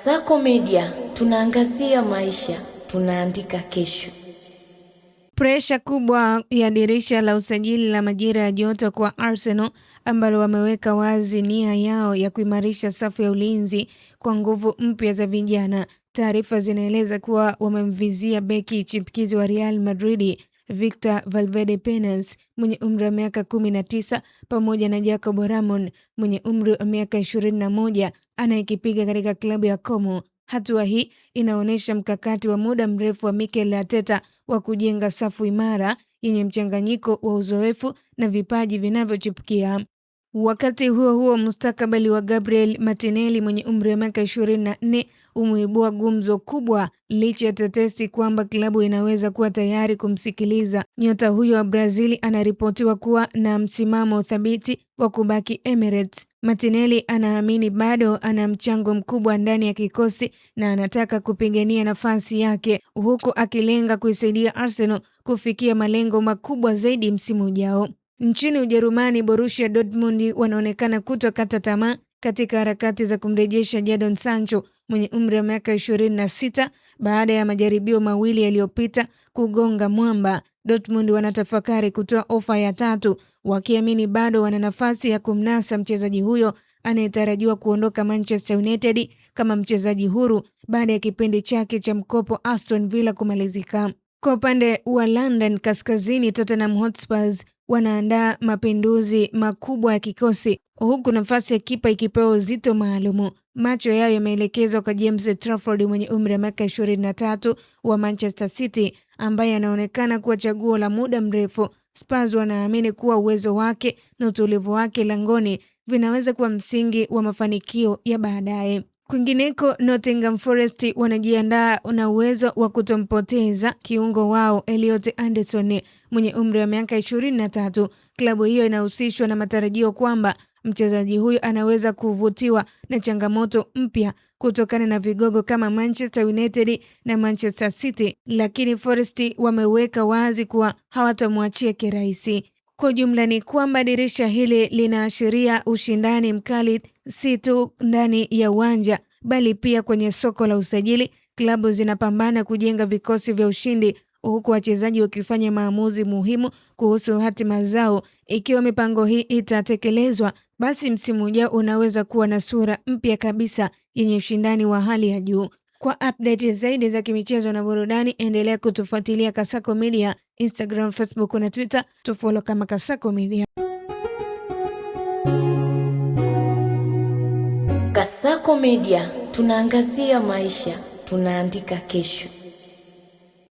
Kasako Media, tunaangazia maisha, tunaandika kesho. Presha kubwa ya dirisha la usajili la majira ya joto kwa Arsenal ambalo wameweka wazi nia yao ya kuimarisha safu ya ulinzi kwa nguvu mpya za vijana. Taarifa zinaeleza kuwa wamemvizia beki chipukizi wa Real Madrid Victor Valverde Peñas mwenye umri wa miaka 19 pamoja na Jacob Ramon mwenye umri wa miaka 21 anayekipiga katika klabu ya Como. Hatua hii inaonyesha mkakati wa muda mrefu wa Mikel Arteta wa kujenga safu imara yenye mchanganyiko wa uzoefu na vipaji vinavyochipukia. Wakati huo huo, mustakabali wa Gabriel Martinelli mwenye umri wa miaka 24 umeibua gumzo kubwa licha ya tetesi kwamba klabu inaweza kuwa tayari kumsikiliza. Nyota huyo wa Brazil anaripotiwa kuwa na msimamo thabiti wa kubaki Emirates. Martinelli anaamini bado ana mchango mkubwa ndani ya kikosi na anataka kupigania nafasi yake, huku akilenga kuisaidia Arsenal kufikia malengo makubwa zaidi msimu ujao. Nchini Ujerumani, Borussia Dortmund wanaonekana kutokata tamaa katika harakati za kumrejesha Jadon Sancho mwenye umri wa miaka 26 baada ya majaribio mawili yaliyopita kugonga mwamba. Dortmund wanatafakari kutoa ofa ya 3 wakiamini bado wana nafasi ya kumnasa mchezaji huyo anayetarajiwa kuondoka Manchester United kama mchezaji huru baada ya kipindi chake cha mkopo Aston Villa kumalizika. Kwa upande wa London Kaskazini, Tottenham Hotspur wanaandaa mapinduzi makubwa ya kikosi huku nafasi ya kipa ikipewa uzito maalumu. Macho yao yameelekezwa kwa James Trafford mwenye umri wa miaka 23 wa Manchester City ambaye anaonekana kuwa chaguo la muda mrefu. Spurs wanaamini kuwa uwezo wake na utulivu wake langoni vinaweza kuwa msingi wa mafanikio ya baadaye. Kwingineko, Nottingham Forest wanajiandaa na uwezo wa kutompoteza kiungo wao Elliot Anderson mwenye umri wa miaka 23. Klabu hiyo inahusishwa na matarajio kwamba mchezaji huyo anaweza kuvutiwa na changamoto mpya kutokana na vigogo kama Manchester United na Manchester City, lakini Forest wameweka wazi kuwa hawatamwachia kirahisi. Kwa jumla ni kwamba dirisha hili linaashiria ushindani mkali si tu ndani ya uwanja bali pia kwenye soko la usajili. Klabu zinapambana kujenga vikosi vya ushindi huku wachezaji wakifanya maamuzi muhimu kuhusu hatima zao. Ikiwa mipango hii itatekelezwa, basi msimu ujao unaweza kuwa na sura mpya kabisa yenye ushindani wa hali ya juu. Kwa update zaidi za kimichezo na burudani, endelea kutufuatilia Kasako Media, Instagram, Facebook na Twitter. Tufollow kama Kasako Media. Kasako Media, tunaangazia maisha, tunaandika kesho.